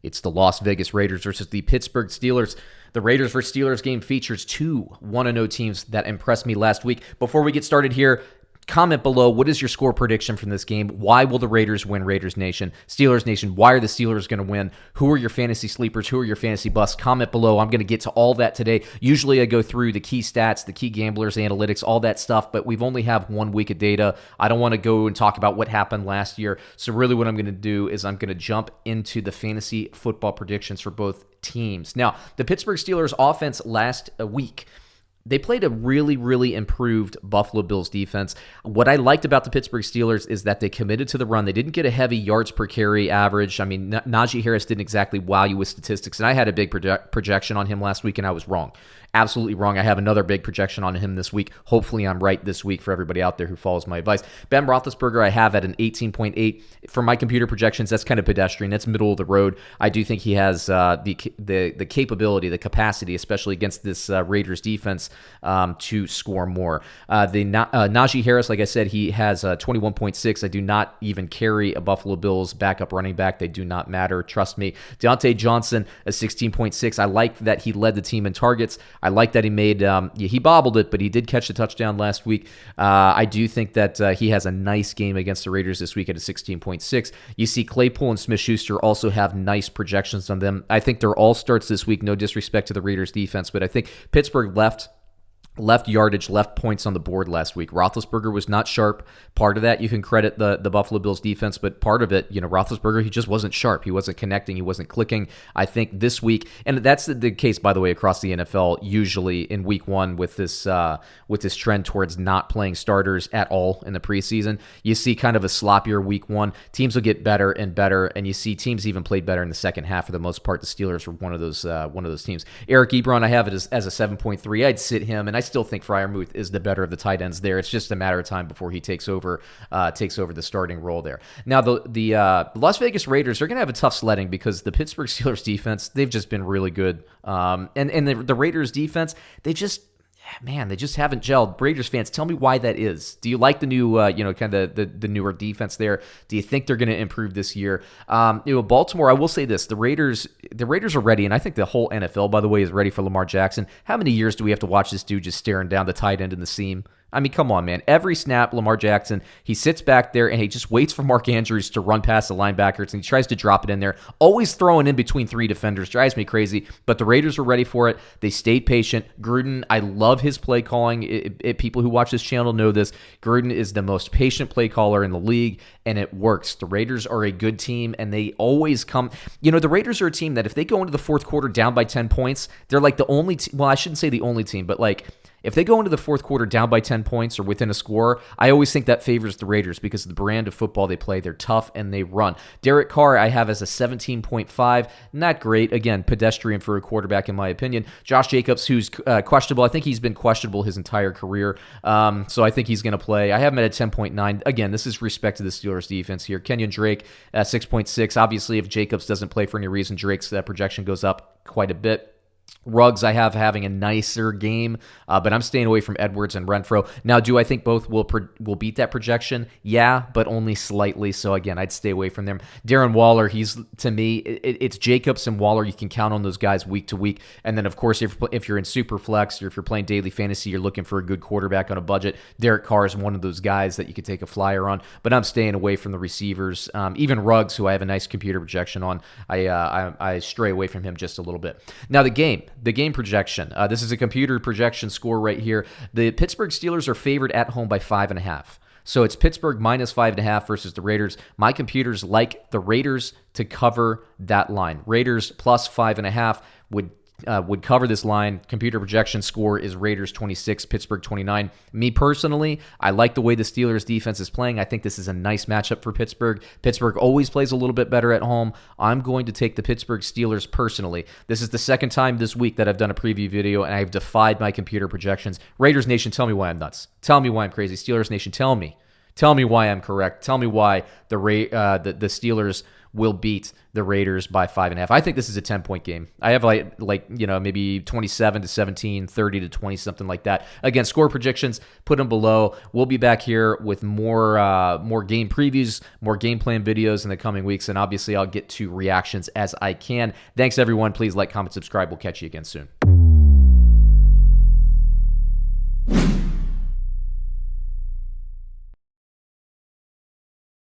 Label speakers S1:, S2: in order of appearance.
S1: It's the Las Vegas Raiders versus the Pittsburgh Steelers. The Raiders vs. Steelers game features two 1-0 teams that impressed me last week. Before we get started here, comment below, what is your score prediction from this game? Why will the Raiders win, Raiders Nation? Steelers Nation, why are the Steelers going to win? Who are your fantasy sleepers? Who are your fantasy busts? Comment below. I'm going to get to all that today. Usually I go through the key stats, the key gamblers, analytics, all that stuff, but we've only have 1 week of data. I don't want to go and talk about what happened last year. So really what I'm going to do is I'm going to jump into the fantasy football predictions for both teams. Now, the Pittsburgh Steelers offense last week, they played a really, really improved Buffalo Bills defense. What I liked about the Pittsburgh Steelers is that they committed to the run. They didn't get a heavy yards per carry average. I mean, Najee Harris didn't exactly wow you with statistics, and I had a big projection on him last week, and I was wrong. Absolutely wrong. I have another big projection on him this week. Hopefully I'm right this week for everybody out there who follows my advice. Ben Roethlisberger I have at an 18.8. For my computer projections, that's kind of pedestrian. That's middle of the road. I do think he has the capability, the capacity, especially against this Raiders defense, to score more. Najee Harris, like I said, he has 21.6. I do not even carry a Buffalo Bills backup running back. They do not matter. Trust me. Deontay Johnson, a 16.6. I like that he led the team in targets. I like that he made, he bobbled it, but he did catch the touchdown last week. I do think that he has a nice game against the Raiders this week at a 16.6. You see Claypool and Smith-Schuster also have nice projections on them. I think they're all starts this week, no disrespect to the Raiders defense, but I think Pittsburgh left yardage, left points on the board last week. Roethlisberger was not sharp. Part of that, you can credit the Buffalo Bills defense, but part of it, Roethlisberger, he just wasn't sharp. He wasn't connecting. He wasn't clicking. I think this week, and that's the case, by the way, across the NFL, usually in week one with this trend towards not playing starters at all in the preseason, you see kind of a sloppier week one. Teams will get better and better, and you see teams even played better in the second half for the most part. The Steelers were one of those teams. Eric Ebron, I have it as a 7.3. I'd sit him, and I still think Freiermuth is the better of the tight ends there. It's just a matter of time before he takes over the starting role there. Now, the Las Vegas Raiders are going to have a tough sledding because the Pittsburgh Steelers defense, they've just been really good. And the Raiders defense, they just haven't gelled. Raiders fans, tell me why that is. Do you like the new, kind of the newer defense there? Do you think they're going to improve this year? Baltimore, I will say this: the Raiders are ready, and I think the whole NFL, by the way, is ready for Lamar Jackson. How many years do we have to watch this dude just staring down the tight end in the seam? I mean, come on, man. Every snap, Lamar Jackson, he sits back there and he just waits for Mark Andrews to run past the linebackers, and he tries to drop it in there, always throwing in between three defenders. Drives me crazy, but the Raiders were ready for it. They stayed patient. Gruden, I love his play calling. People who watch this channel know this. Gruden is the most patient play caller in the league, and it works. The Raiders are a good team, and they always come. The Raiders are a team that if they go into the fourth quarter down by 10 points, they're like the only well, I shouldn't say the only team, but like, if they go into the fourth quarter down by 10 points or within a score, I always think that favors the Raiders because of the brand of football they play. They're tough and they run. Derek Carr, I have as a 17.5. Not great. Again, pedestrian for a quarterback in my opinion. Josh Jacobs, who's questionable. I think he's been questionable his entire career. So I think he's going to play. I have him at a 10.9. Again, this is respect to the Steelers defense here. Kenyan Drake, 6.6. Obviously, if Jacobs doesn't play for any reason, Drake's projection goes up quite a bit. Ruggs, I have having a nicer game, but I'm staying away from Edwards and Renfro. Now, do I think both will beat that projection? Yeah, but only slightly. So again, I'd stay away from them. Darren Waller, he's, to me, it's Jacobs and Waller. You can count on those guys week to week. And then, of course, if you're in super flex or if you're playing daily fantasy, you're looking for a good quarterback on a budget. Derek Carr is one of those guys that you could take a flyer on. But I'm staying away from the receivers. Even Ruggs, who I have a nice computer projection on, I stray away from him just a little bit. Now, the game projection. This is a computer projection score right here. The Pittsburgh Steelers are favored at home by 5.5. So it's Pittsburgh minus 5.5 versus the Raiders. My computers like the Raiders to cover that line. Raiders plus 5.5 would cover this line. Computer projection score is Raiders 26, Pittsburgh 29. Me personally, I like the way the Steelers defense is playing. I think this is a nice matchup for Pittsburgh. Pittsburgh always plays a little bit better at home. I'm going to take the Pittsburgh Steelers personally. This is the second time this week that I've done a preview video, and I've defied my computer projections. Raiders Nation, tell me why I'm nuts. Tell me why I'm crazy. Steelers Nation, tell me why I'm correct. Tell me why the Steelers will beat the Raiders by 5.5. I think this is a 10-point game. I have maybe 27-17, 30-20, something like that. Again, score projections, put them below. We'll be back here with more game previews, more game plan videos in the coming weeks, and obviously I'll get to reactions as I can. Thanks, everyone. Please like, comment, subscribe. We'll catch you again soon.